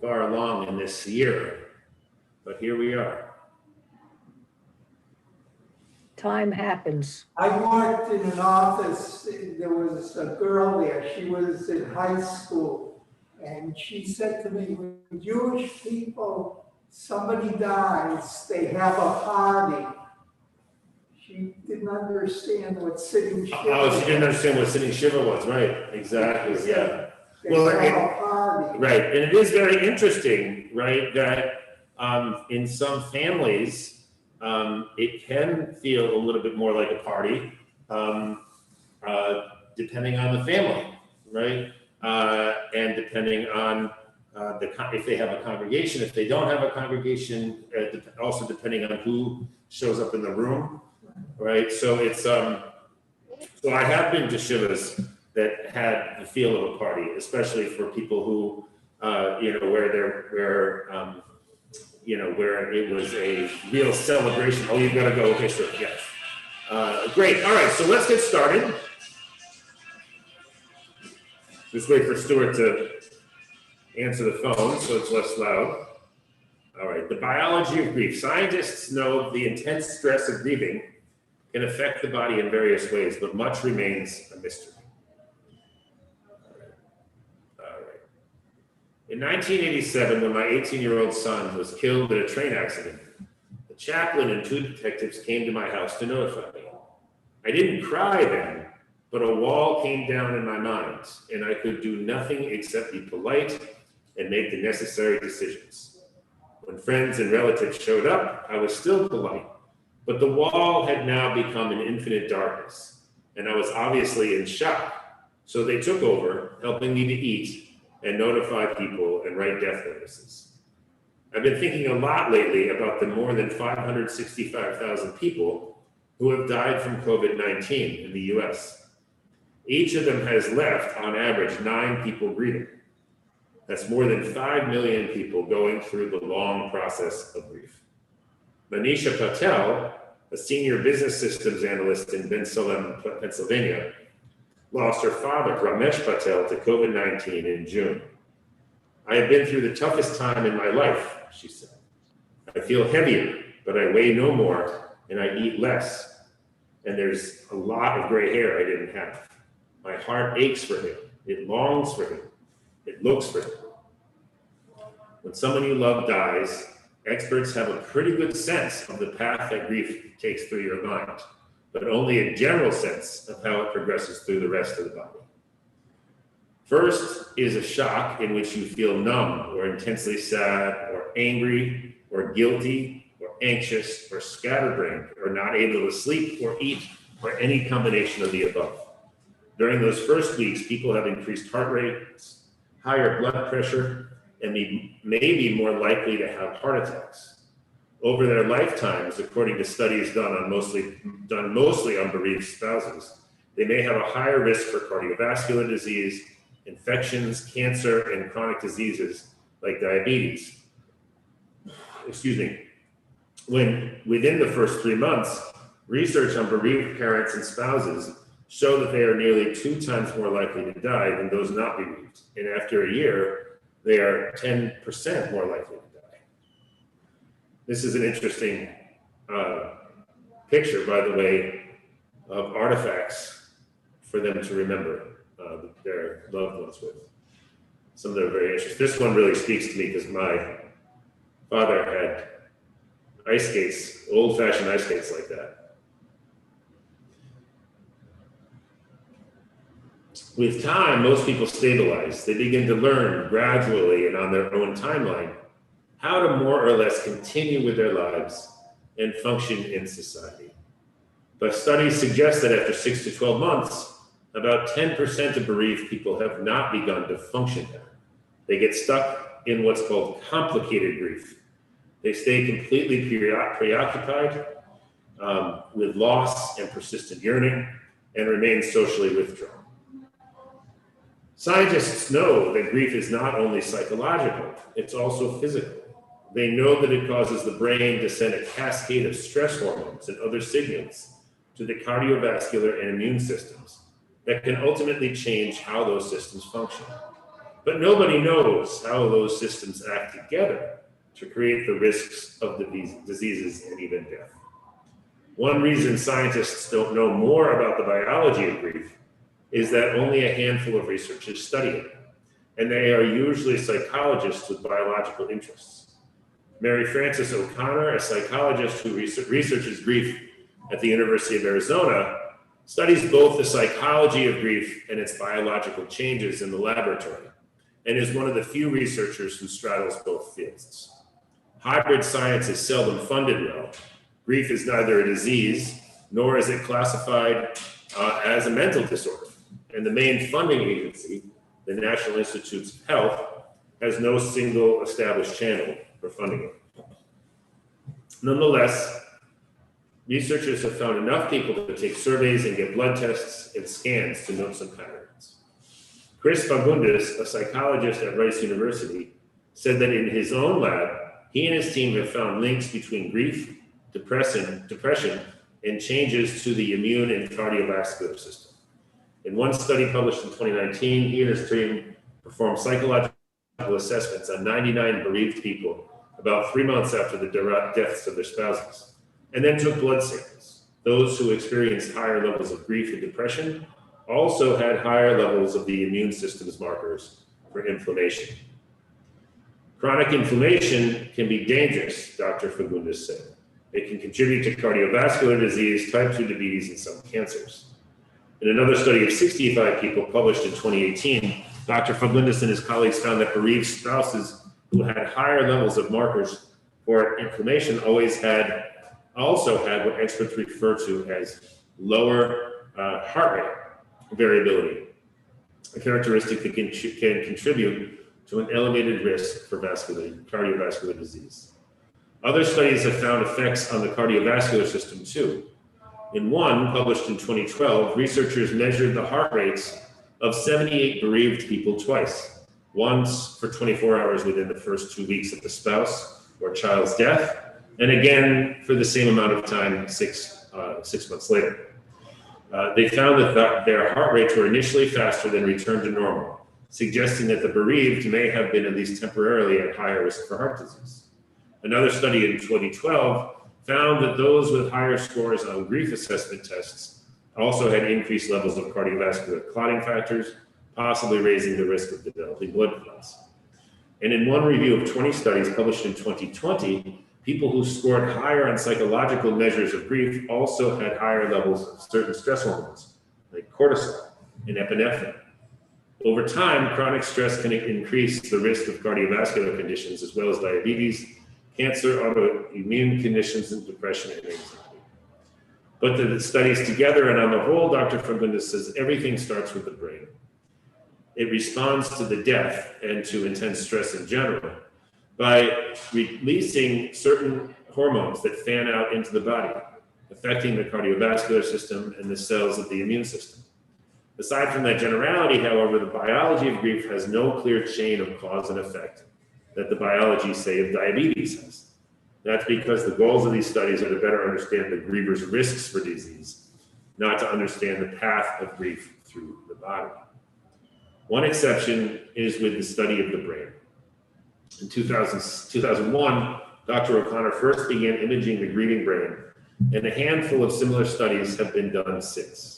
far along in this year, but here we are. Time happens. I worked in an office, there was a girl there, she was in high school, and she said to me, when Jewish people, somebody dies, they have a party. She didn't understand what sitting Shiva Oh, was. she didn't understand what sitting Shiva was, right? Exactly, yeah. They Well, have a party. Right, and it is very interesting, right, that in some families, it can feel a little bit more like a party, depending on the family, right? And depending on if they have a congregation, if they don't have a congregation, also depending on who shows up in the room, right? So it's, so I have been to Shivas that had the feel of a party, especially for people who, where it was a real celebration. Oh, you've got to go. Okay, sure. Yes. Great. All right. So let's get started. Just wait for Stuart to answer the phone so it's less loud. All right. The biology of grief. Scientists know the intense stress of grieving can affect the body in various ways, but much remains a mystery. In 1987, when my 18-year-old son was killed in a train accident, the chaplain and 2 detectives came to my house to notify me. I didn't cry then, but a wall came down in my mind, and I could do nothing except be polite and make the necessary decisions. When friends and relatives showed up, I was still polite, but the wall had now become an infinite darkness, and I was obviously in shock. So they took over, helping me to eat and notify people and write death notices. I've been thinking a lot lately about the more than 565,000 people who have died from COVID-19 in the US. Each of them has left, on average, 9 people grieving. That's more than 5 million people going through the long process of grief. Manisha Patel, a senior business systems analyst in Ben Salem, Pennsylvania, lost her father, Ramesh Patel, to COVID-19 in June. I have been through the toughest time in my life, she said. I feel heavier, but I weigh no more, and I eat less. And there's a lot of gray hair I didn't have. My heart aches for him. It longs for him. It looks for him. When someone you love dies, experts have a pretty good sense of the path that grief takes through your mind, but only a general sense of how it progresses through the rest of the body. First is a shock in which you feel numb or intensely sad or angry or guilty or anxious or scatterbrained or not able to sleep or eat or any combination of the above. During those first weeks, people have increased heart rates, higher blood pressure, and may be more likely to have heart attacks. Over their lifetimes, according to studies done mostly on bereaved spouses, they may have a higher risk for cardiovascular disease, infections, cancer, and chronic diseases like diabetes. When within the first 3 months, research on bereaved parents and spouses show that they are nearly 2 times more likely to die than those not bereaved. And after a year, they are 10% more likely to die. This is an interesting picture, by the way, of artifacts for them to remember their loved ones with. Some of them are very interesting. This one really speaks to me because my father had ice skates, old-fashioned ice skates like that. With time, most people stabilize. They begin to learn gradually and on their own timeline how to more or less continue with their lives and function in society. But studies suggest that after 6 to 12 months, about 10% of bereaved people have not begun to function now. They get stuck in what's called complicated grief. They stay completely preoccupied with loss and persistent yearning and remain socially withdrawn. Scientists know that grief is not only psychological, it's also physical. They know that it causes the brain to send a cascade of stress hormones and other signals to the cardiovascular and immune systems that can ultimately change how those systems function. But nobody knows how those systems act together to create the risks of diseases and even death. One reason scientists don't know more about the biology of grief is that only a handful of researchers study it, and they are usually psychologists with biological interests. Mary Frances O'Connor, a psychologist who researches grief at the University of Arizona, studies both the psychology of grief and its biological changes in the laboratory, and is one of the few researchers who straddles both fields. Hybrid science is seldom funded well. Grief is neither a disease, nor is it classified as a mental disorder. And the main funding agency, the National Institutes of Health, has no single established channel for funding it. Nonetheless, researchers have found enough people to take surveys and get blood tests and scans to note some patterns. Chris Fagundes, a psychologist at Rice University, said that in his own lab, he and his team have found links between grief, depression, and changes to the immune and cardiovascular system. In one study published in 2019, he and his team performed psychological assessments on 99 bereaved people about 3 months after the deaths of their spouses, and then took blood samples. Those who experienced higher levels of grief and depression also had higher levels of the immune system's markers for inflammation. Chronic inflammation can be dangerous, Dr. Fagundes said. It can contribute to cardiovascular disease, type 2 diabetes, and some cancers. In another study of 65 people published in 2018, Dr. Fagundes and his colleagues found that bereaved spouses who had higher levels of markers for inflammation also had what experts refer to as lower heart rate variability, a characteristic that can contribute to an elevated risk for cardiovascular disease. Other studies have found effects on the cardiovascular system too. In one, published in 2012, researchers measured the heart rates of 78 bereaved people twice, once for 24 hours within the first 2 weeks of the spouse or child's death, and again for the same amount of time 6 months later. They found that their heart rates were initially faster than returned to normal, suggesting that the bereaved may have been at least temporarily at higher risk for heart disease. Another study in 2012 found that those with higher scores on grief assessment tests also had increased levels of cardiovascular clotting factors, possibly raising the risk of developing blood clots. And in one review of 20 studies published in 2020, people who scored higher on psychological measures of grief also had higher levels of certain stress hormones, like cortisol and epinephrine. Over time, chronic stress can increase the risk of cardiovascular conditions as well as diabetes, cancer, autoimmune conditions, and depression and anxiety. But the studies together and on the whole, Dr. Fagundes says everything starts with the brain. It responds to the death and to intense stress in general by releasing certain hormones that fan out into the body, affecting the cardiovascular system and the cells of the immune system. Aside from that generality, however, the biology of grief has no clear chain of cause and effect that the biology, say, of diabetes has. That's because the goals of these studies are to better understand the griever's risks for disease, not to understand the path of grief through the body. One exception is with the study of the brain. In 2001, Dr. O'Connor first began imaging the grieving brain, and a handful of similar studies have been done since.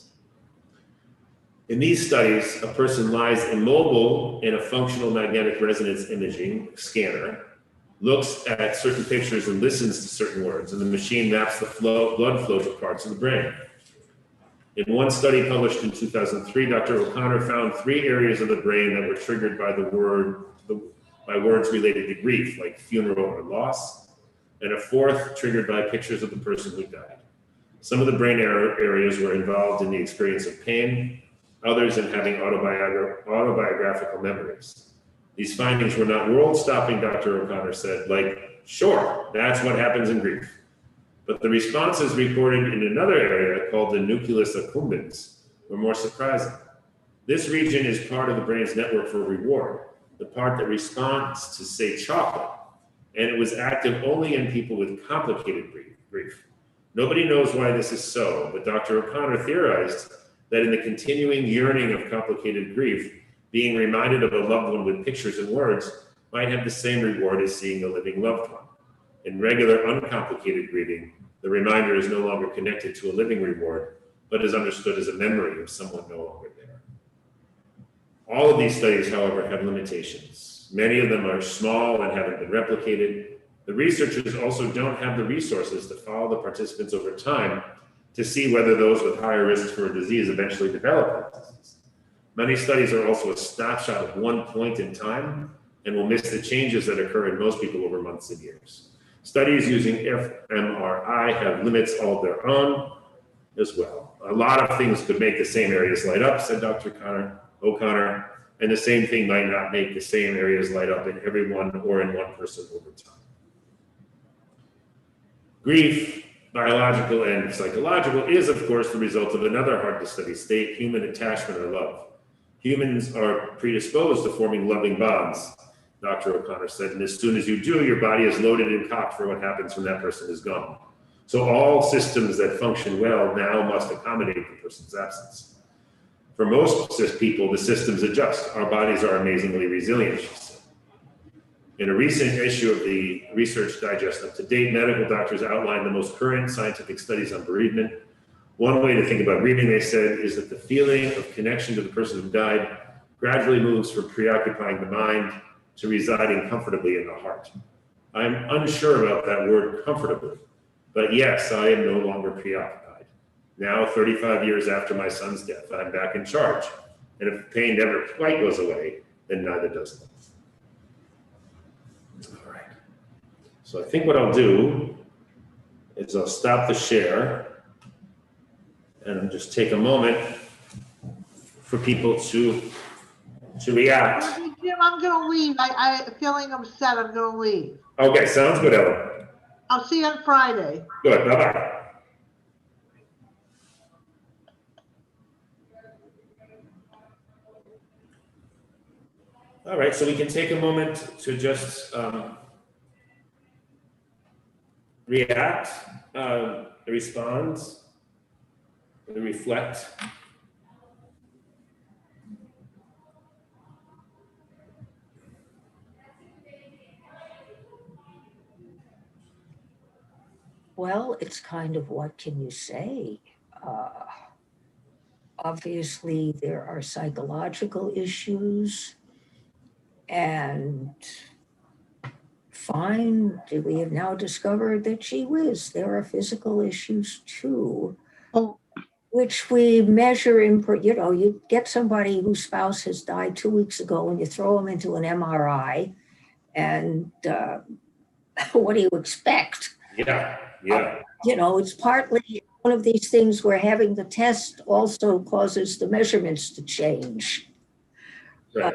In these studies, a person lies immobile in a functional magnetic resonance imaging scanner, looks at certain pictures and listens to certain words, and the machine maps the blood flow to parts of the brain. In one study published in 2003, Dr. O'Connor found 3 areas of the brain that were triggered by by words related to grief, like funeral or loss, and a 4th triggered by pictures of the person who died. Some of the brain areas were involved in the experience of pain, others in having autobiographical memories. These findings were not world-stopping, Dr. O'Connor said, like, sure, that's what happens in grief. But the responses recorded in another area called the nucleus accumbens were more surprising. This region is part of the brain's network for reward, the part that responds to, say, chocolate, and it was active only in people with complicated grief. Nobody knows why this is so, but Dr. O'Connor theorized that in the continuing yearning of complicated grief, Being reminded of a loved one with pictures and words might have the same reward as seeing a living loved one. In regular, uncomplicated grieving, the reminder is no longer connected to a living reward, but is understood as a memory of someone no longer there. All of these studies, however, have limitations. Many of them are small and haven't been replicated. The researchers also don't have the resources to follow the participants over time to see whether those with higher risks for a disease eventually develop that disease. Many studies are also a snapshot of one point in time and will miss the changes that occur in most people over months and years. Studies using fMRI have limits all of their own as well. A lot of things could make the same areas light up, said Dr. O'Connor, and the same thing might not make the same areas light up in everyone or in one person over time. Grief, biological and psychological, is of course the result of another hard to study state, human attachment or love. Humans are predisposed to forming loving bonds, Dr. O'Connor said, and as soon as you do, your body is loaded and cocked for what happens when that person is gone. So all systems that function well now must accommodate the person's absence. For most people, the systems adjust. Our bodies are amazingly resilient, she said. In a recent issue of the Research Digest Up to Date, medical doctors outlined the most current scientific studies on bereavement. One way to think about grieving, they said, is that the feeling of connection to the person who died gradually moves from preoccupying the mind to residing comfortably in the heart. I'm unsure about that word comfortably, but yes, I am no longer preoccupied. Now, 35 years after my son's death, I'm back in charge. And if the pain never quite goes away, then neither does love. All right. So I think what I'll do is I'll stop the share and just take a moment for people to react. Jim, I'm gonna leave. I feeling upset. I'm gonna leave. Okay, sounds good, Ellen. I'll see you on Friday. Good, bye-bye. All right, so we can take a moment to just react, respond, and reflect. Well, it's kind of, what can you say? Obviously, there are psychological issues, and fine, we have now discovered that, gee whiz, there are physical issues too, which we measure in, you get somebody whose spouse has died 2 weeks ago and you throw them into an MRI, and what do you expect? Yeah. It's partly one of these things where having the test also causes the measurements to change. Right.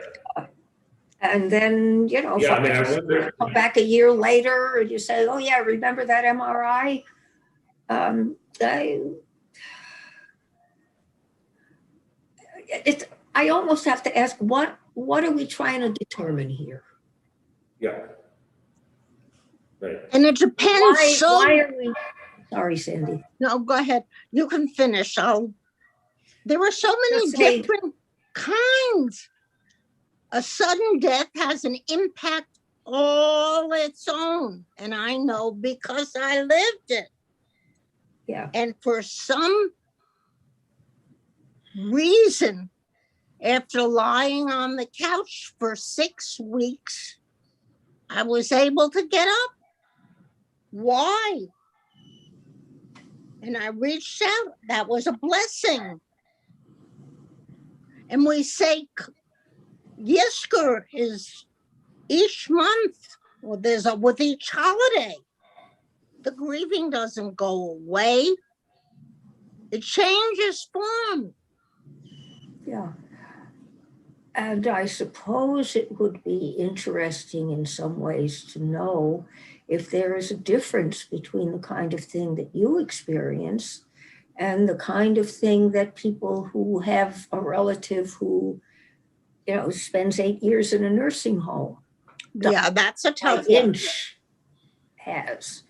And then, I wonder. come back a year later and you say, oh yeah, remember that MRI? I almost have to ask, what are we trying to determine here? Yeah. Right. And it depends. Why are we? Sorry, Sandy. No, go ahead. You can finish. There are so many different kinds. A sudden death has an impact all its own. And I know because I lived it. Yeah. And for some reason, after lying on the couch for 6 weeks, I was able to get up. Why? And I reached out. That was a blessing. And we say Yizkor is each month, or with each holiday. The grieving doesn't go away. It changes form. Yeah. And I suppose it would be interesting in some ways to know if there is a difference between the kind of thing that you experience and the kind of thing that people who have a relative who, spends 8 years in a nursing home. Yeah, that's a tough one. Has.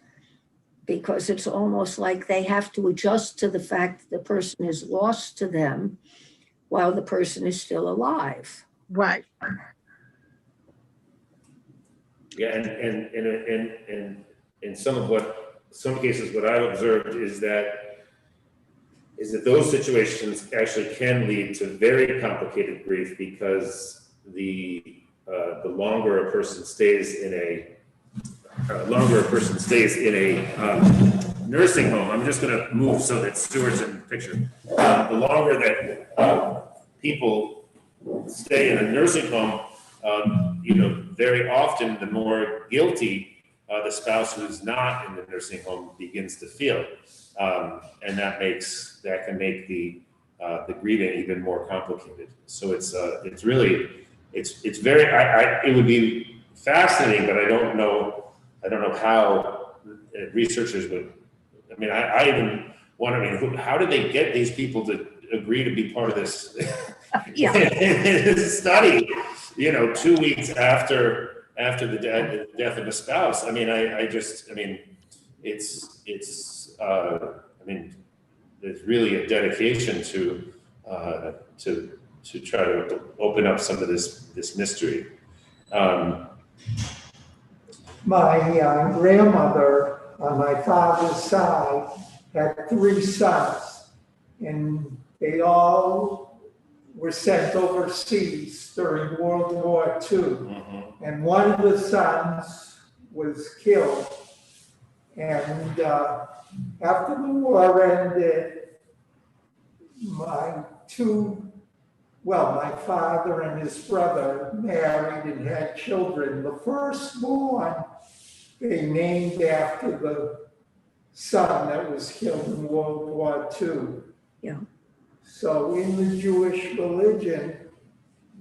Because it's almost like they have to adjust to the fact that the person is lost to them while the person is still alive. Right. Yeah, and in some cases, what I've observed is that those situations actually can lead to very complicated grief, because the longer a person stays in a nursing home. I'm just going to move so that Stuart's in the picture. The longer that people stay in a nursing home, very often the more guilty the spouse who's not in the nursing home begins to feel, and that can make the grieving even more complicated. So it's really very. It would be fascinating, but I don't know how researchers would. I mean, I even wonder, how did they get these people to agree to be part of this study? 2 weeks after the death of a spouse. I mean, there's really a dedication to try to open up some of this mystery. My grandmother on my father's side had 3 sons, and they all were sent overseas during World War II. Mm-hmm. And one of the sons was killed. And after the war ended, my father and his brother married and had children. The firstborn, they named after the son that was killed in World War II. Yeah. So in the Jewish religion,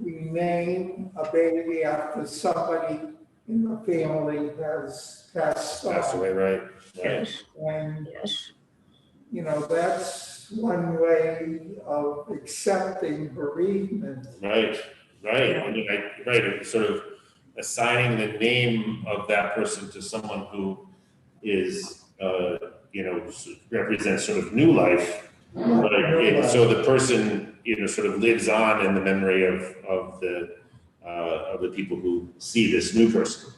we name a baby after somebody in the family has passed away, right? Yes. And, Yes. that's one way of accepting bereavement. Right. I mean, sort of assigning the name of that person to someone who is, represents sort of new life. So the person, sort of lives on in the memory of the people who see this new person.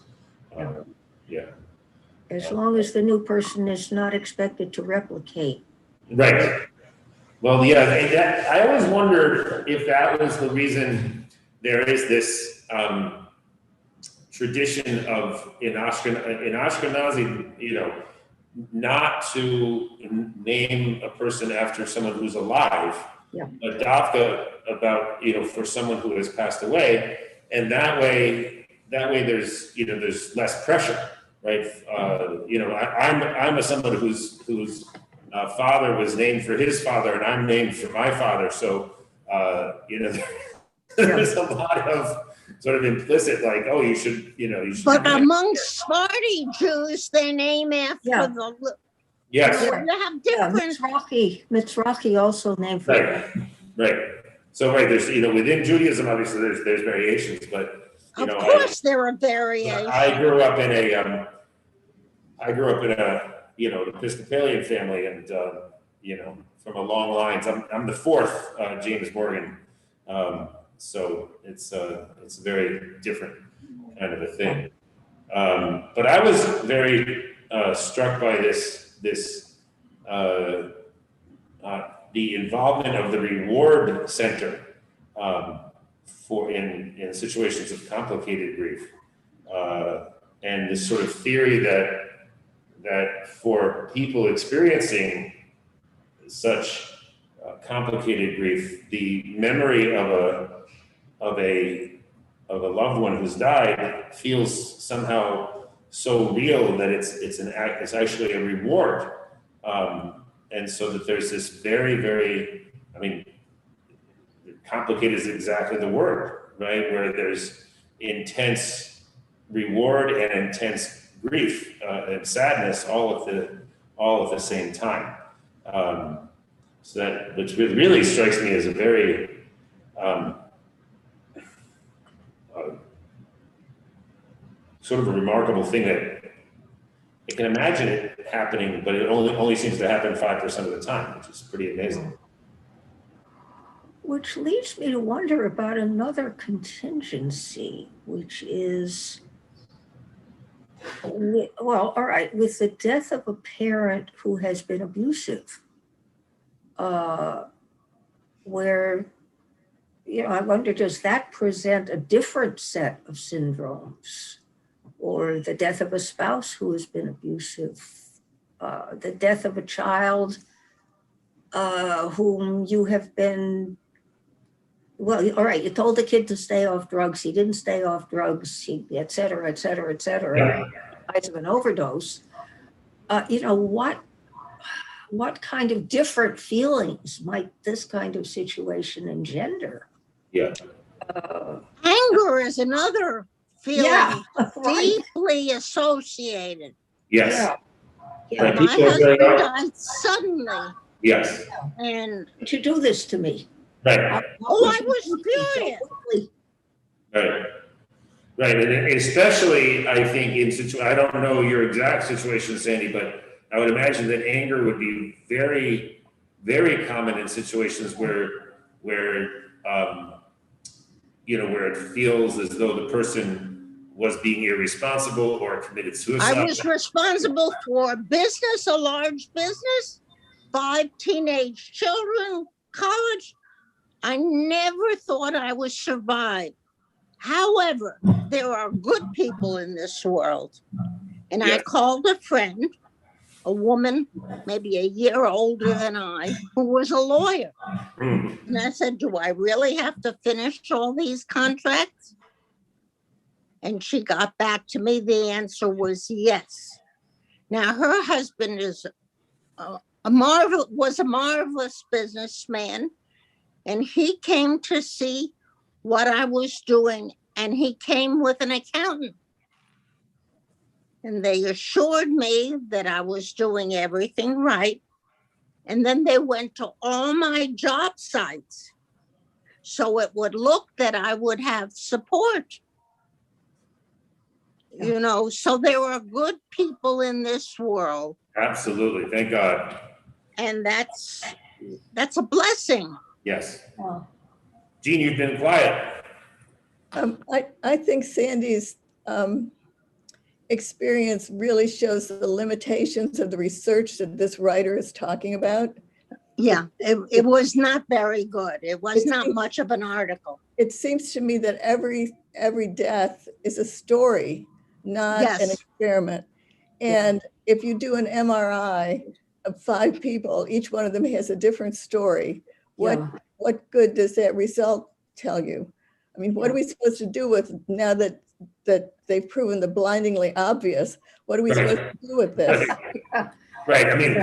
As long as the new person is not expected to replicate. Right. Well, yeah, I always wondered if that was the reason there is this tradition of in Ashkenazi, not to name a person after someone who's alive, but dafka about for someone who has passed away, and that way there's less pressure, right? I'm a someone whose father was named for his father, and I'm named for my father, so there's a lot of sort of implicit, like, oh, you should. But among Sephardi Jews, they name after the. Yes. You have different. Mizrahi also named for. Right. So there's within Judaism, obviously there's variations, but of course there are variations. I grew up in a Episcopalian family, and from a long lines. I'm the fourth James Morgan. So it's a very different kind of a thing. But I was very struck by the involvement of the reward center for in situations of complicated grief, and this sort of theory that for people experiencing such complicated grief, the memory of a loved one who's died feels somehow so real that it's actually a reward, and so that there's this very, very, complicated is exactly the word, right? Where there's intense reward and intense grief and sadness all at the same time. So that, which really strikes me as a very sort of a remarkable thing, that I can imagine it happening, but it only seems to happen 5% of the time, which is pretty amazing. Which leads me to wonder about another contingency, which is, well, all right, with the death of a parent who has been abusive, where, I wonder, does that present a different set of syndromes? Or the death of a spouse who has been abusive, the death of a child whom you have been, well, all right, you told the kid to stay off drugs, he didn't stay off drugs, he, et cetera, et cetera, et cetera, dies of an overdose. What kind of different feelings might this kind of situation engender? Yeah. Anger is another feeling Yeah, right. deeply associated. Yes. Yeah. Right. My People are very husband hard. died suddenly, Yes. and Why'd you do this to me? Right. I was furious. Right. Right. And especially, I think, I don't know your exact situation, Sandy, but I would imagine that anger would be very, very common in situations where it feels as though the person was being irresponsible or committed suicide. I was responsible for business, a large business, 5 teenage children, college. I never thought I would survive. However, there are good people in this world. And I Yes. called a friend, a woman, maybe a year older than I, who was a lawyer. Mm. And I said, do I really have to finish all these contracts? And she got back to me. The answer was yes. Now, her husband is was a marvelous businessman. And he came to see what I was doing, and he came with an accountant. And they assured me that I was doing everything right. And then they went to all my job sites, so it would look that I would have support. So there are good people in this world. Absolutely. Thank God. And that's a blessing. Yes. Wow. Jean, you've been quiet. I think Sandy's experience really shows the limitations of the research that this writer is talking about. Yeah, it was not very good. It was not much of an article. It seems to me that every death is a story, not an Yes. experiment. And if you do an MRI of 5 people, each one of them has a different story. What good does that result tell you? I mean, what are we supposed to do with now that they've proven the blindingly obvious? What are we supposed to do with this? Right. I mean,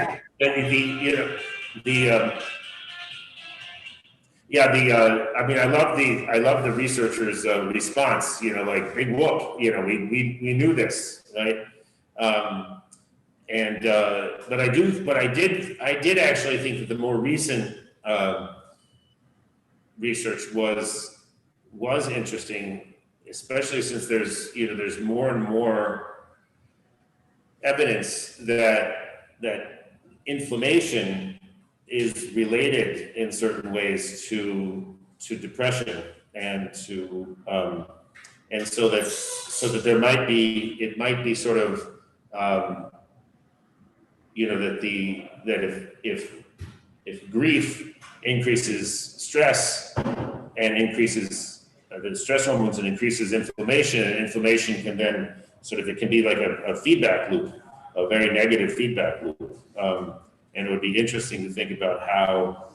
I love the researchers' response. Like big whoop. We knew this, right? But I did actually think that the more recent research was interesting, especially since there's more and more evidence that inflammation is related in certain ways to depression and to and so that there might be sort of that if grief increases stress and increases the stress hormones and increases inflammation, and inflammation can then it can be like a feedback loop, a very negative feedback loop. And it would be interesting to think about how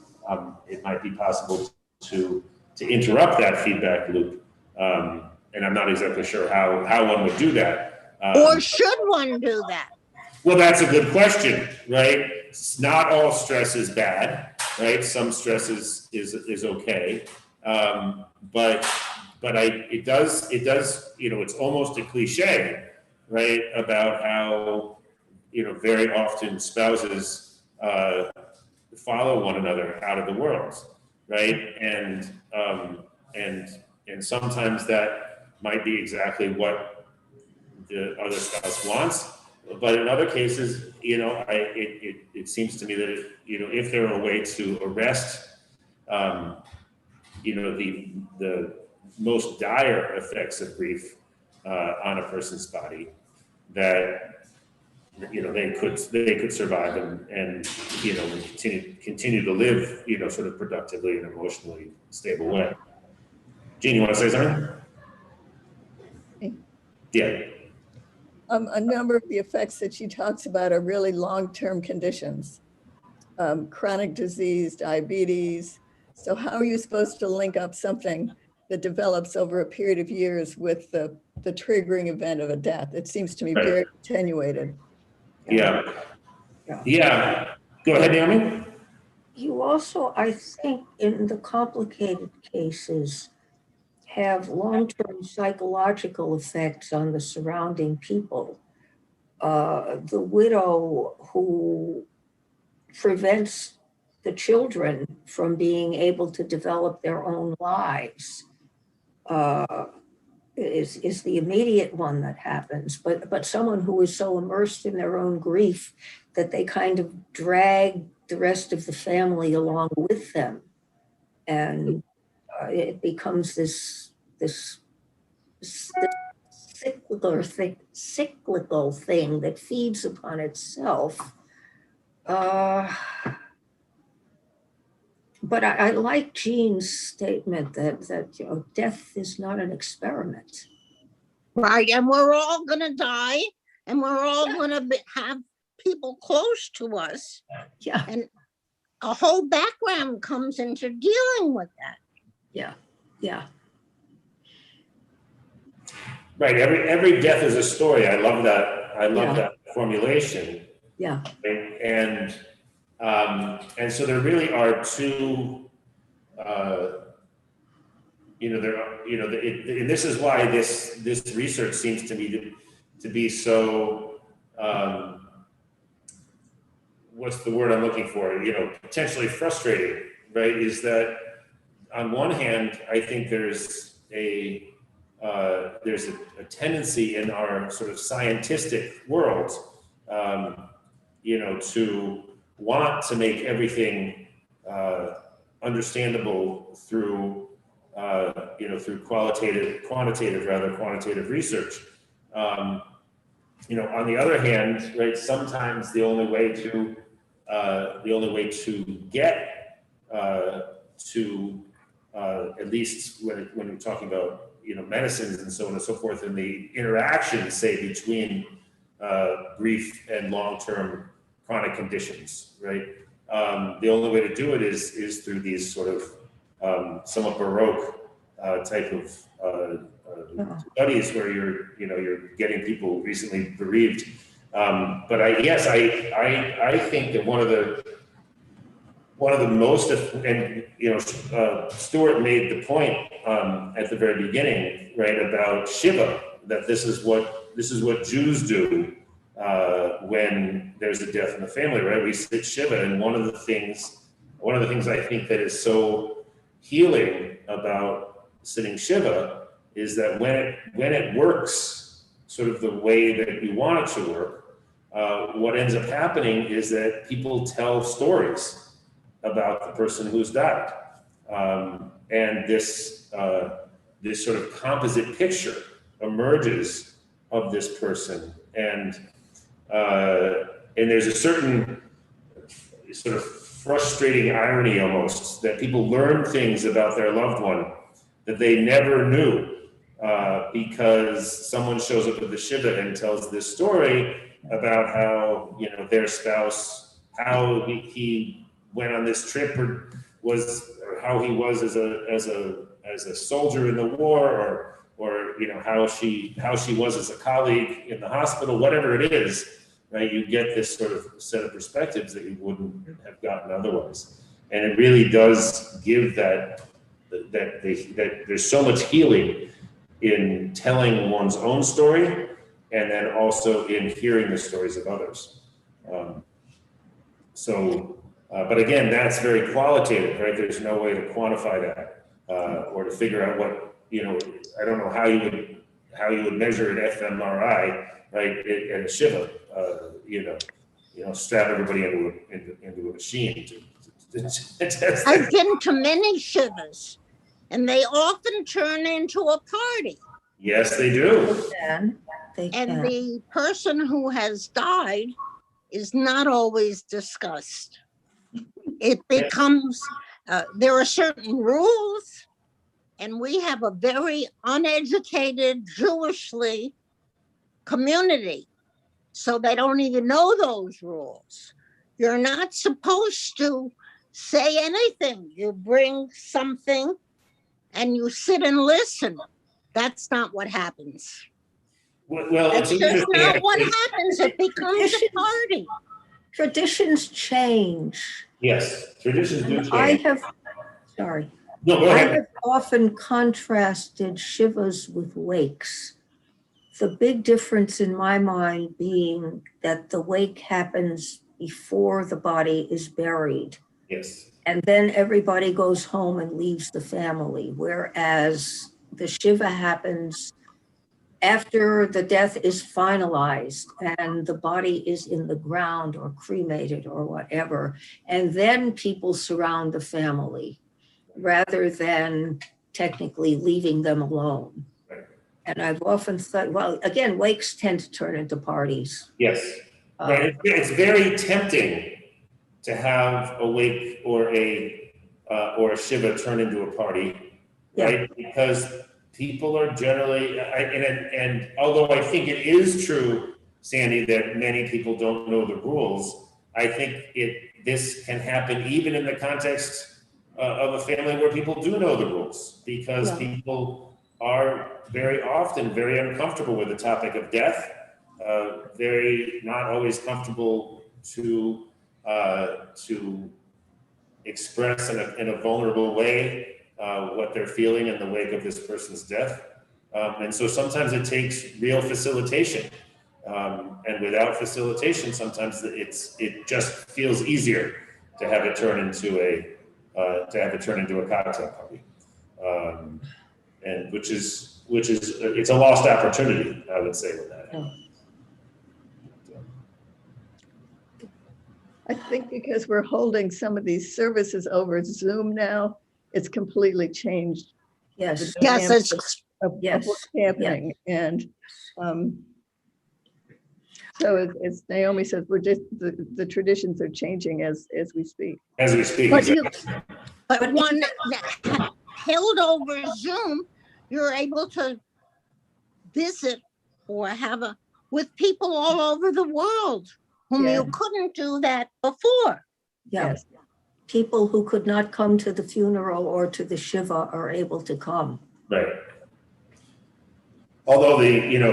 it might be possible to interrupt that feedback loop. And I'm not exactly sure how one would do that. Or should one do that? Well, that's a good question, right? Not all stress is bad, right? Some stress is okay. But it does, it's almost a cliche, right? About how, very often spouses follow one another out of the world, right? And sometimes that might be exactly what the other spouse wants. But in other cases, it seems to me that if there were a way to arrest the most dire effects of grief on a person's body, that they could survive and continue to live sort of productively and emotionally stable way. Jean, you want to say something? Yeah. A number of the effects that she talks about are really long-term conditions, chronic disease, diabetes. So how are you supposed to link up something that develops over a period of years with the triggering event of a death? It seems to me very attenuated. Yeah. Go ahead, Naomi. You also, I think, in the complicated cases, have long-term psychological effects on the surrounding people. The widow who prevents the children from being able to develop their own lives is the immediate one that happens. But someone who is so immersed in their own grief that they kind of drag the rest of the family along with them, and it becomes this cyclical thing that feeds upon itself. But I like Jean's statement that death is not an experiment. Right, and we're all gonna die, and we're all gonna have people close to us. Yeah. And a whole background comes into dealing with that. Yeah. Right. Every death is a story. I love that. I love that formulation. Yeah. And so there really are two. And this is why this research seems to me to be so. What's the word I'm looking for? Potentially frustrating, right? Is that on one hand, I think there's a tendency in our sort of scientific world, to want to make everything understandable through quantitative research. On the other hand, right, sometimes the only way to get to at least when we're talking about medicines and so on and so forth, and the interaction, say, between grief and long-term chronic conditions, right? The only way to do it is through these sort of somewhat Baroque type of studies where you're getting people recently bereaved. But I think that one of the most, and Stuart made the point at the very beginning, right, about Shiva, that this is what Jews do when there's a death in the family, right? We sit Shiva, and one of the things I think that is so healing about sitting Shiva is that when it works sort of the way that you want it to work, what ends up happening is that people tell stories about the person who's died, and this sort of composite picture emerges of this person, and there's a certain sort of frustrating irony almost that people learn things about their loved one that they never knew because someone shows up at the Shiva and tells this story about how their spouse, how he went on this trip, or how he was as a soldier in the war, or how she was as a colleague in the hospital, whatever it is, right? You get this sort of set of perspectives that you wouldn't have gotten otherwise, and it really does give that there's so much healing in telling one's own story, and then also in hearing the stories of others. But again, that's very qualitative, right? There's no way to quantify that or to figure out what, I don't know how you would measure an fMRI, right, at a Shiva, strap everybody into a machine to test. I've been to many Shivas. and they often turn into a party. Yes, they do. They And can. the person who has died is not always discussed. It becomes, there are certain rules, and we have a very uneducated Jewishly community, so they don't even know those rules. You're not supposed to say anything. You bring something and you sit and listen. That's not what happens. Well, That's it's just interesting. not what Actually. happens. It becomes a party. Traditions change. Yes, traditions do And I change. have, sorry, No, go I ahead. have often contrasted Shivas with wakes. The big difference in my mind being that the wake happens before the body is buried. Yes, And then everybody goes home and leaves the family, whereas the Shiva happens after the death is finalized and the body is in the ground or cremated or whatever. And then people surround the family rather than technically leaving them alone. Right. And I've often thought, well, again, wakes tend to turn into parties. yes. Right. It's very tempting to have a wake or a Shiva turn into a party, right? Because people are generally, and although I think it is true, Sandy, that many people don't know the rules, I think this can happen even in the context of a family where people do know the rules, because people are very often very uncomfortable with the topic of death, very not always comfortable to express in a vulnerable way what they're feeling in the wake of this person's death. And so sometimes it takes real facilitation. And without facilitation, sometimes it just feels easier to have it turn into a cocktail party. And which is it's a lost opportunity, I would say, with that. Yeah. I think because we're holding some of these services over Zoom now, it's completely changed Yes, Yes, dynamics it's, of what's happening. And so as Naomi says, we're just, the traditions are changing as we speak. As we speak. but Exactly. but one held over Zoom, you're able to visit or with people all over the world whom you couldn't do that before. yeah. Yes. People who could not come to the funeral or to the Shiva are able to come. Right. Although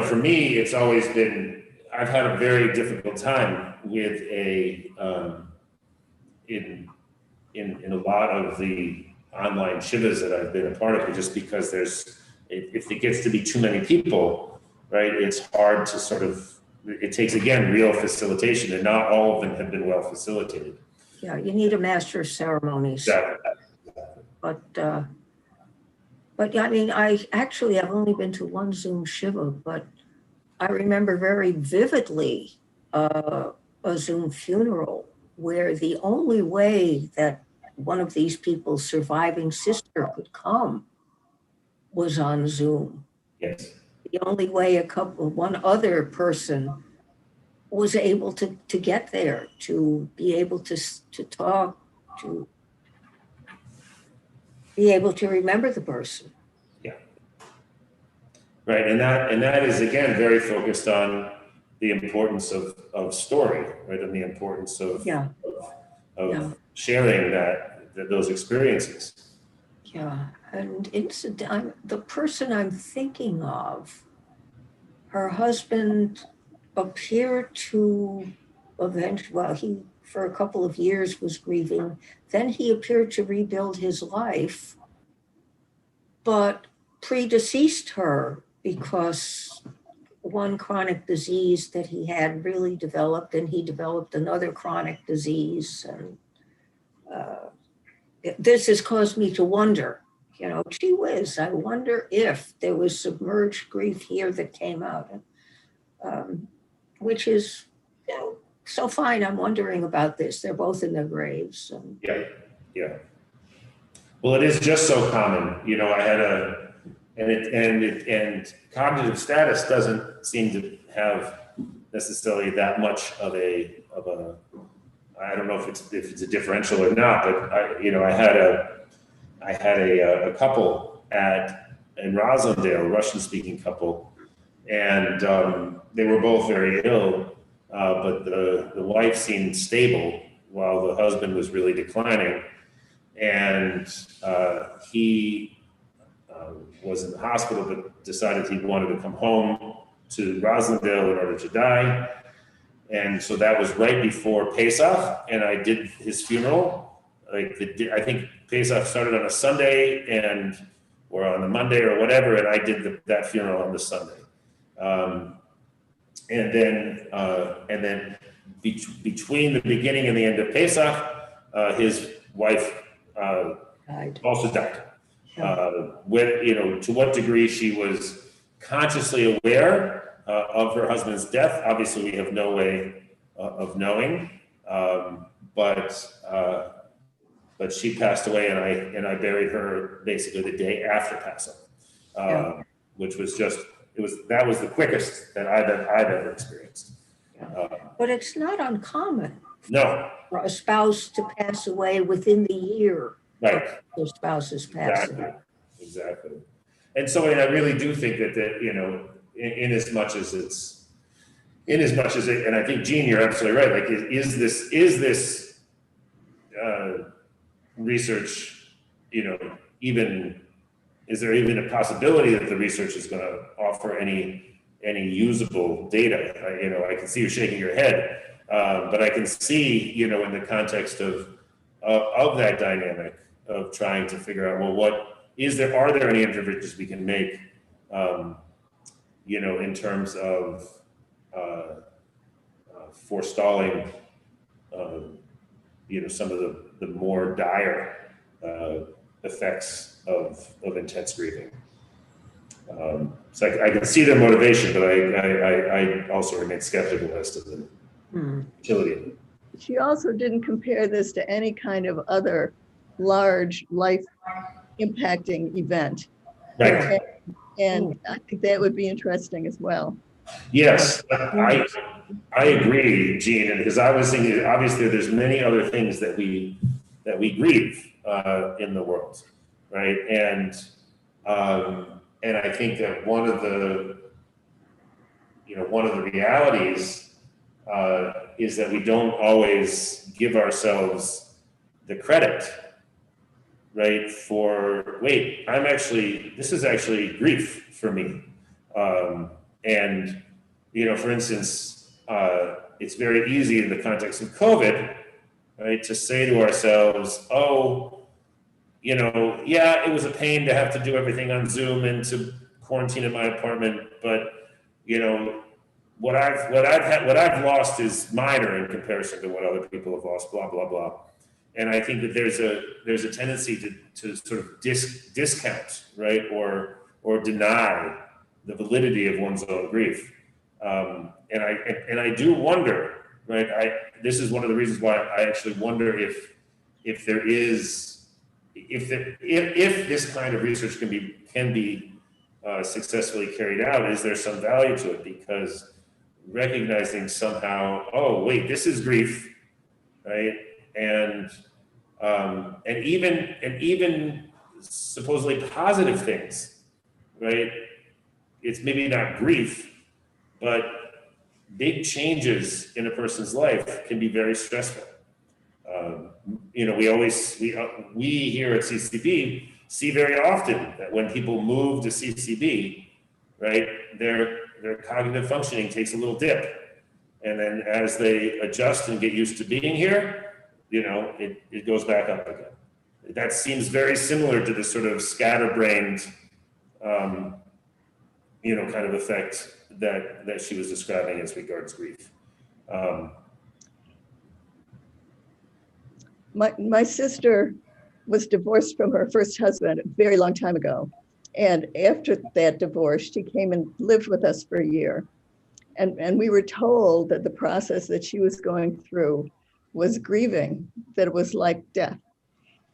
for me, it's always been, I've had a very difficult time with in a lot of the online Shivas that I've been a part of, just because if it gets to be too many people, right, it's hard to it takes, again, real facilitation, and not all of them have been well facilitated. Yeah, you need a master of ceremonies. Exactly. But I mean, I've only been to one Zoom Shiva, but I remember very vividly a Zoom funeral where the only way that one of these people's surviving sister could come was on Zoom. Yes. The only way one other person was able to get there, to be able to talk, to be able to remember the person. Yeah. Right, and that is, again, very focused on the importance of story, right, and the importance of sharing those experiences. Yeah, and the person I'm thinking of, her husband appeared to eventually, he for a couple of years was grieving. Then he appeared to rebuild his life, but predeceased her because one chronic disease that he had really developed, and he developed another chronic disease. And this has caused me to wonder, gee whiz, I wonder if there was submerged grief here that came out, which is, so fine. I'm wondering about this. They're both in their graves. Yeah. Well, it is just so common, you know, I had and cognitive status doesn't seem to have necessarily that much of a, I don't know if it's a differential or not, but I had a couple in Roslindale, a Russian-speaking couple, and they were both very ill, but the wife seemed stable while the husband was really declining, and he was in the hospital, but decided he wanted to come home to Roslindale in order to die. And so that was right before Pesach, and I did his funeral. I think Pesach started on a Sunday or on the Monday or whatever, and I did that funeral on the Sunday. And then between the beginning and the end of Pesach, his wife also died. To what degree she was consciously aware of her husband's death, obviously we have no way of knowing, but she passed away, and I buried her basically the day after Passover, which was that was the quickest that I've ever experienced. But it's not uncommon No, for a spouse to pass away within the year right. their spouse's passing. Exactly. And so, I really do think that you know, in as much as it, and I think Gene, you're absolutely right. Like, is this research, you know, is there even a possibility that the research is going to offer any usable data? I can see you shaking your head, but I can see, you know, in the context of that dynamic of trying to figure out, well, are there any interventions we can make, you know, in terms of forestalling, you know, some of the more dire effects of intense grieving. So I can see their motivation, but I also remain skeptical as to the utility of it. She also didn't compare this to any kind of other large life impacting event. Right. And I think that would be interesting as well. Yes, I agree, Gene, because I was thinking, obviously there's many other things that we grieve in the world, right? And I think that one of the realities is that we don't always give ourselves the credit, right? This is actually grief for me. And, you know, for instance, it's very easy in the context of COVID, right, to say to ourselves, oh, you know, yeah, it was a pain to have to do everything on Zoom and to quarantine in my apartment, but, you know, what I've lost is minor in comparison to what other people have lost, blah, blah, blah. And I think that there's a tendency to sort of discount, right, or deny the validity of one's own grief. And I do wonder, right, this is one of the reasons why I actually wonder if this kind of research can be successfully carried out, is there some value to it? Because recognizing somehow, oh wait, this is grief, right? And even supposedly positive things, right? It's maybe not grief, but big changes in a person's life can be very stressful. You know, we here at CCB see very often that when people move to CCB, right, their cognitive functioning takes a little dip, and then as they adjust and get used to being here, you know, it goes back up again. That seems very similar to the sort of scatterbrained, you know, kind of effect that she was describing as regards grief. My sister was divorced from her first husband a very long time ago. And after that divorce, she came and lived with us for a year. And we were told that the process that she was going through was grieving, that it was like death.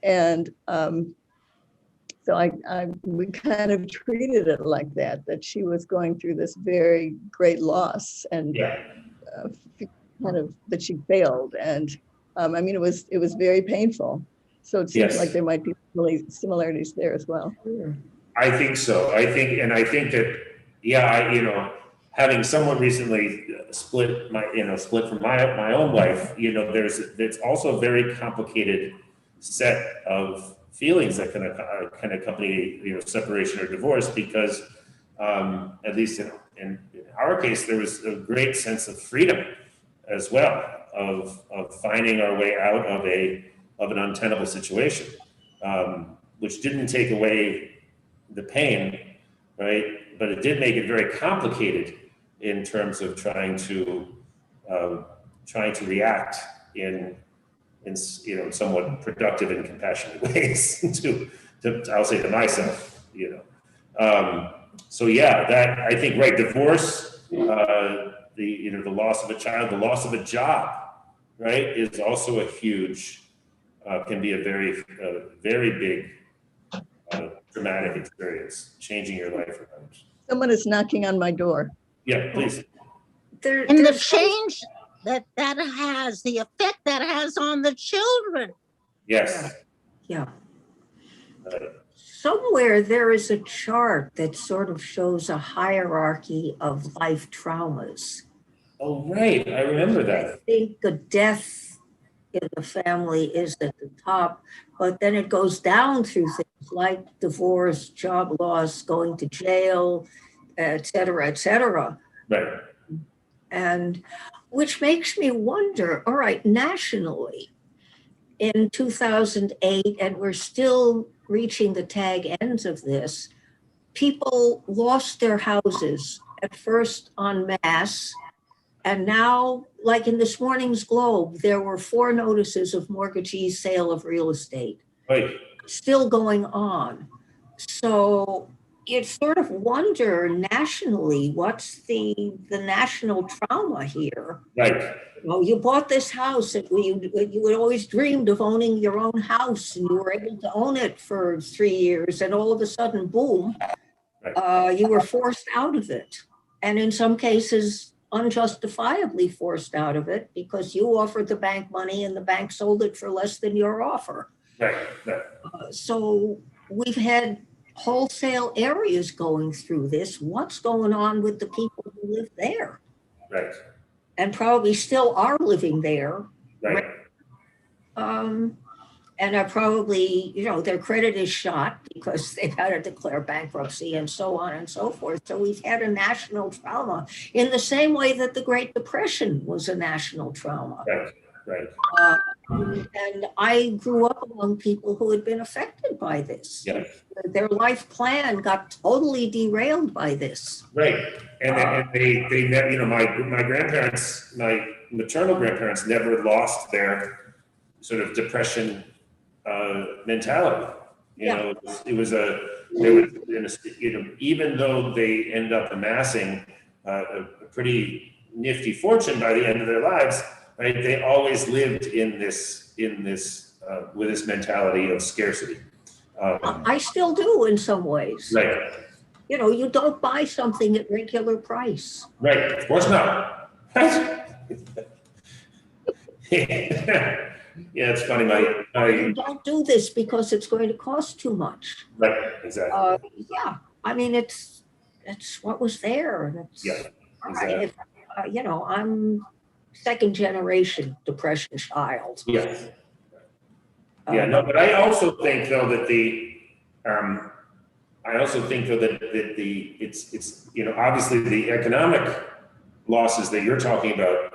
And So we kind of treated it like that she was going through this very great loss and Yeah. kind of that she failed. And I mean, it was very painful. So it seems Yes. like there might be really similarities there as well. I think so. I think that, yeah, having someone recently split from my own wife, there's also a very complicated set of feelings that can accompany, separation or divorce, because at least in our case, there was a great sense of freedom as well, of finding our way out of an untenable situation, which didn't take away the pain, right? But it did make it very complicated in terms of trying to react in somewhat productive and compassionate ways to I'll say to myself, So yeah, that I think, right, divorce, the loss of a child, the loss of a job, right, is also a huge, can be a very big, dramatic experience, changing your life around. Someone is knocking on my door. Yeah, please. And the change that has, the effect that has on the children. Yes. Yeah. Somewhere there is a chart that sort of shows a hierarchy of life traumas. Oh, right. I remember I that. think a death in the family is at the top, but then it goes down through things like divorce, job loss, going to jail, et cetera, et cetera. Right. And which makes me wonder, all right, nationally in 2008, and we're still reaching the tag ends of this, people lost their houses at first en masse. And now, like in this morning's Globe, there were 4 notices of mortgagees' sale of real estate. Right. Still going on. So you sort of wonder nationally, what's the national trauma here? Right. Well, you bought this house and you had always dreamed of owning your own house, and you were able to own it for 3 years, and all of a sudden, boom, you were forced out of it. And in some cases, unjustifiably forced out of it because you offered the bank money and the bank sold it for less than your offer. Right. Right. So we've had wholesale areas going through this. What's going on with the people who live there? Right. And probably still are living there. Right. And are probably, their credit is shot because they've had to declare bankruptcy and so on and so forth. So we've had a national trauma in the same way that the Great Depression was a national trauma. Right. Right. And I grew up among people who had been affected by this. Yeah. Their life plan got totally derailed by this. Right. And they never, my grandparents, my maternal grandparents never lost their sort of depression mentality. It was even though they end up amassing a pretty nifty fortune by the end of their lives, right? They always lived in this with this mentality of scarcity. I still do in some ways. Right. You don't buy something at regular price. Right. Of course not. Yeah, it's funny. You don't do this because it's going to cost too much. Right. Exactly. Yeah. I mean, it's what was there. And it's, Yeah. all right. If, I'm second generation depression child. Yes. Yeah, no, but I also think though that it's obviously the economic losses that you're talking about,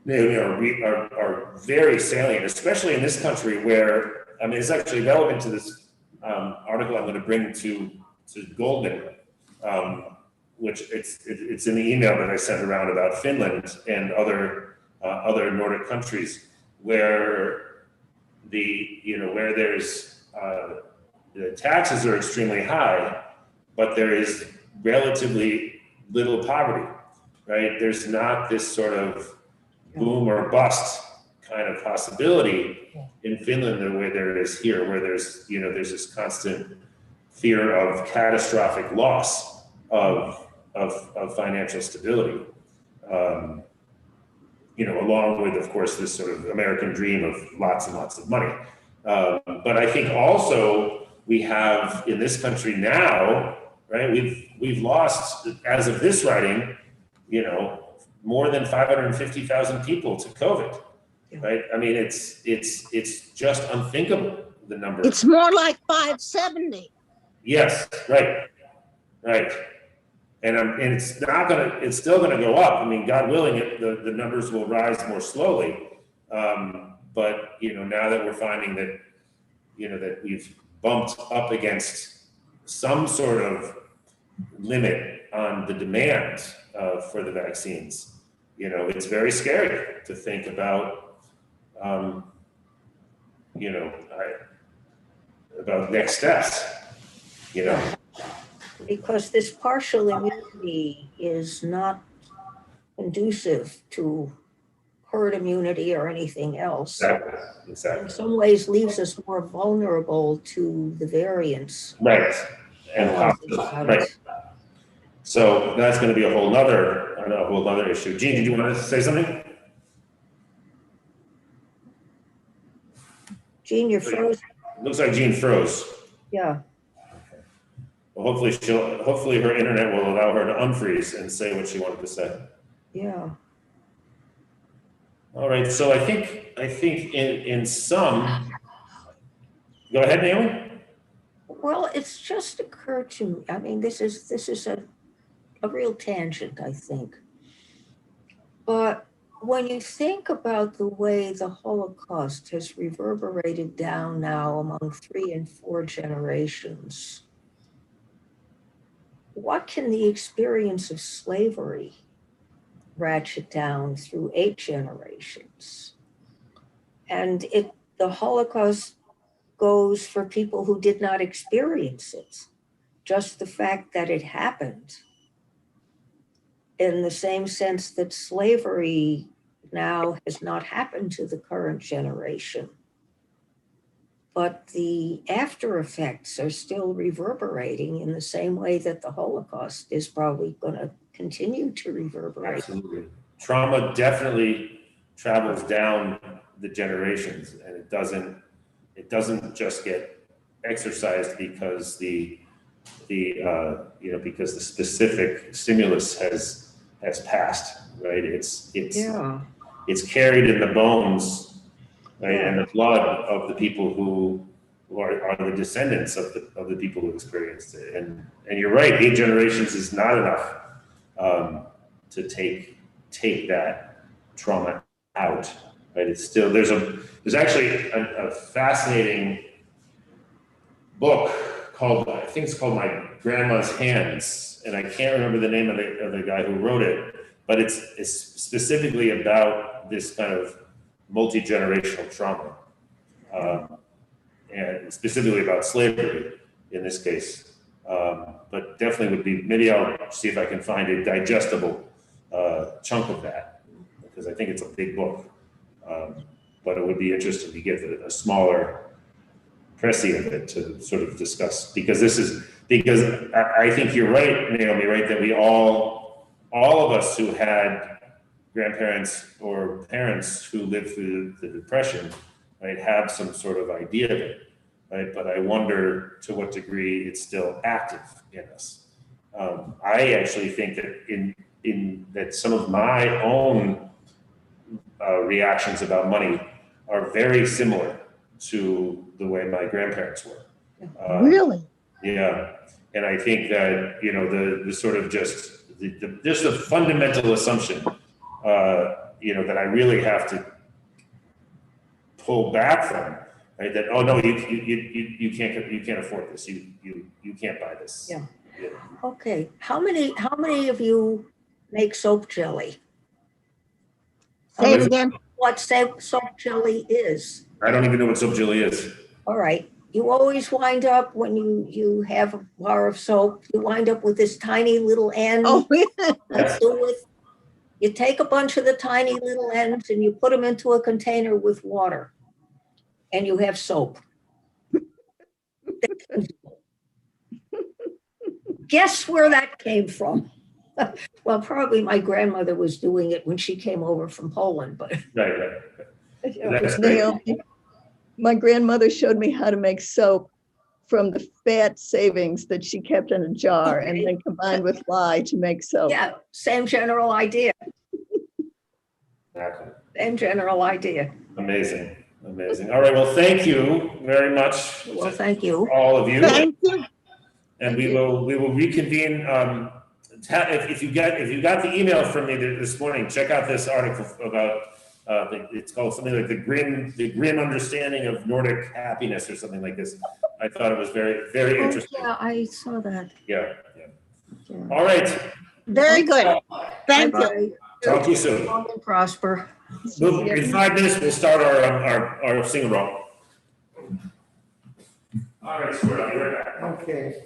are very salient, especially in this country where, it's actually relevant to this article I'm going to bring to Goldman, which it's in the email that I sent around about Finland and other Nordic countries where where there's the taxes are extremely high, but there is relatively little poverty, right? There's not this sort of boom or bust kind of possibility in Finland the way there is here, where there's this constant fear of catastrophic loss of financial stability. Along with, of course, this sort of American dream of lots and lots of money. But I think also we have in this country now, right? We've lost, as of this writing, more than 550,000 people to COVID, right? I mean, it's just unthinkable, the number. It's more like 570. Yes, right. And it's still gonna go up. I mean, God willing, the numbers will rise more slowly. But now that we're finding that, that we've bumped up against some sort of limit on the demand for the vaccines, it's very scary to think about, about next steps, Because this partial immunity is not conducive to herd immunity or anything else. Exactly. In some ways leaves us more vulnerable to the variants. Right. And right. So that's going to be a whole nother issue. Gene, did you want to say something? Gene, you're frozen. Looks like Gene froze. Yeah. Well, hopefully her internet will allow her to unfreeze and say what she wanted to say. Yeah. All right. So I think in some, go ahead, Naomi. Well, it's just occurred to me. I mean, this is a real tangent, I think. But when you think about the way the Holocaust has reverberated down now among 3 and 4 generations, what can the experience of slavery ratchet down through 8 generations? And the Holocaust goes for people who did not experience it. Just the fact that it happened, in the same sense that slavery now has not happened to the current generation. But the after effects are still reverberating in the same way that the Holocaust is probably going to continue to reverberate. Absolutely. Trauma definitely travels down the generations, and it doesn't just get exercised because because the specific stimulus has passed, right? It's carried in the bones, right, and the blood of the people who are the descendants of the people who experienced it. And you're right, 8 generations is not enough to take that trauma out, right? It's still there's actually a fascinating book called, I think it's called My Grandma's Hands, and I can't remember the name of the guy who wrote it, but it's specifically about this kind of multi-generational trauma, and specifically about slavery in this case. But definitely would be, maybe I'll see if I can find a digestible chunk of that, because I think it's a big book. But it would be interesting to get a smaller pressy of it to sort of discuss, because I think you're right, Naomi, right, that we all of us who had grandparents or parents who lived through the Depression, right, have some sort of idea of it, right? But I wonder to what degree it's still active in us. I actually think that that some of my own reactions about money are very similar to the way my grandparents were. Really? Yeah, and I think that the sort of just the fundamental assumption, that I really have to pull back from, right? That no, you can't afford this. You can't buy this. Yeah. Okay. How many of you make soap jelly? Say it again. What soap jelly is? I don't even know what soap jelly is. All right. You always wind up, when you have a bar of soap, you wind up with this tiny little end. Oh, yeah. With You take a bunch of the tiny little ends and you put them into a container with water, and you have soap. Guess where that came from? Well, probably my grandmother was doing it when she came over from Poland, but Right. you know, That's great. Naomi, my grandmother showed me how to make soap from the fat savings that she kept in a jar and Okay. then combined with lye to make soap. yeah, same general idea, Exactly. same general idea. Amazing. Amazing. All right. Well, thank you very much. Well, thank you. All of you. Thank you. And Thank we you. will reconvene. If you got the email from me this morning, check out this article about it's called something like the grim understanding of Nordic happiness or something like this. I thought it was very, very Oh, interesting. yeah, I saw that. Yeah. Yeah. All right. Very good. Thank you. Bye-bye. Talk to you soon. Long and prosper. In 5 minutes, we'll start our sing-along. All right, Stuart, I'll be right back. Okay.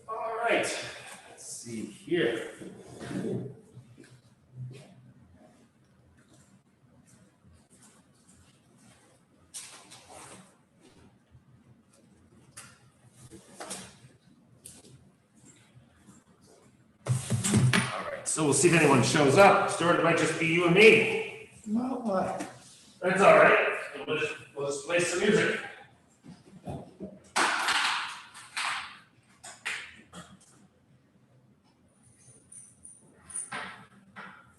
All right. Let's see here. All right. So we'll see if anyone shows up. Stuart, it might just be you and me. Well, That's all right. We'll just play some music.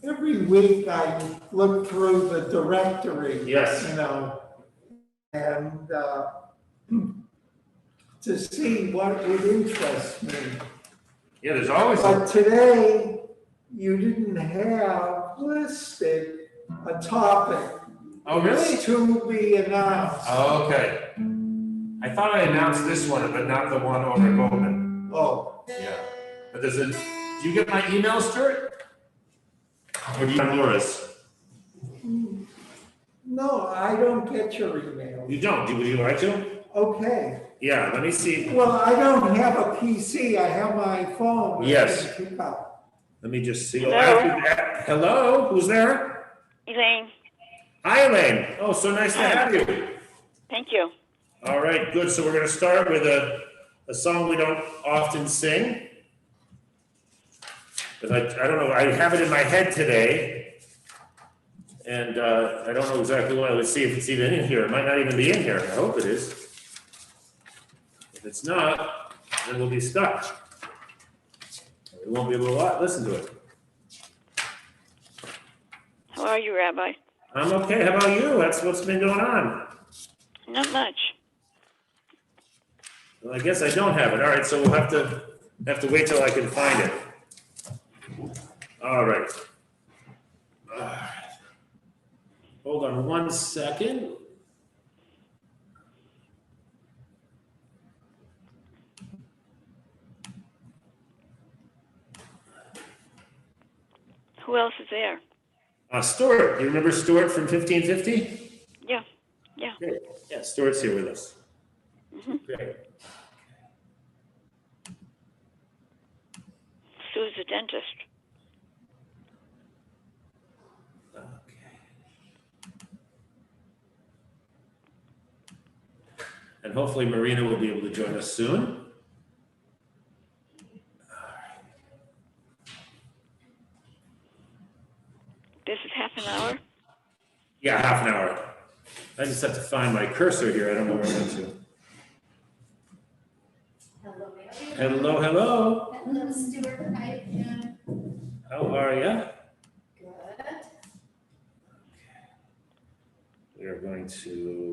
every week I look through the directory. Yes. You know, and to see what would interest me. Yeah, there's always But today, you didn't have listed a topic. Oh, really? It's to be announced. Oh, okay. I thought I announced this one, but not the one over at Goldman. Oh, Yeah. But do you get my email, Stuart? Or do you get Laura's? no, I don't get your email. You don't? Would you like to? Okay. Yeah, let me see. Well, I don't have a PC. I have my phone. which I Yes. can pick up. Let me just see. Hello? Hello? Who's there? Elaine, Hi, Elaine. Oh, so nice to have you. Thank you. All right, good. So we're going to start with a song we don't often sing. But I don't know, I have it in my head today. And I don't know exactly what. Let's see if it's even in here. It might not even be in here. I hope it is. If it's not, then we'll be stuck. We won't be able to listen to it. How are you, Rabbi? I'm okay. How about you? That's what's been going on. Not much. Well, I guess I don't have it. All right, so we'll have to wait till I can find it. All right. Hold on 1 second. Who else is there? Stuart. You remember Stuart from 1550? Yeah, yeah. Great. Yeah, Stuart's here with us. Great. Sue's a dentist. Okay. And hopefully Marina will be able to join us soon. This is half an hour? Yeah, half an hour. I just have to find my cursor here. I don't know where it went to. Hello, hello. Hello, Stuart. Hi, Jen. How are you? Good. We are going to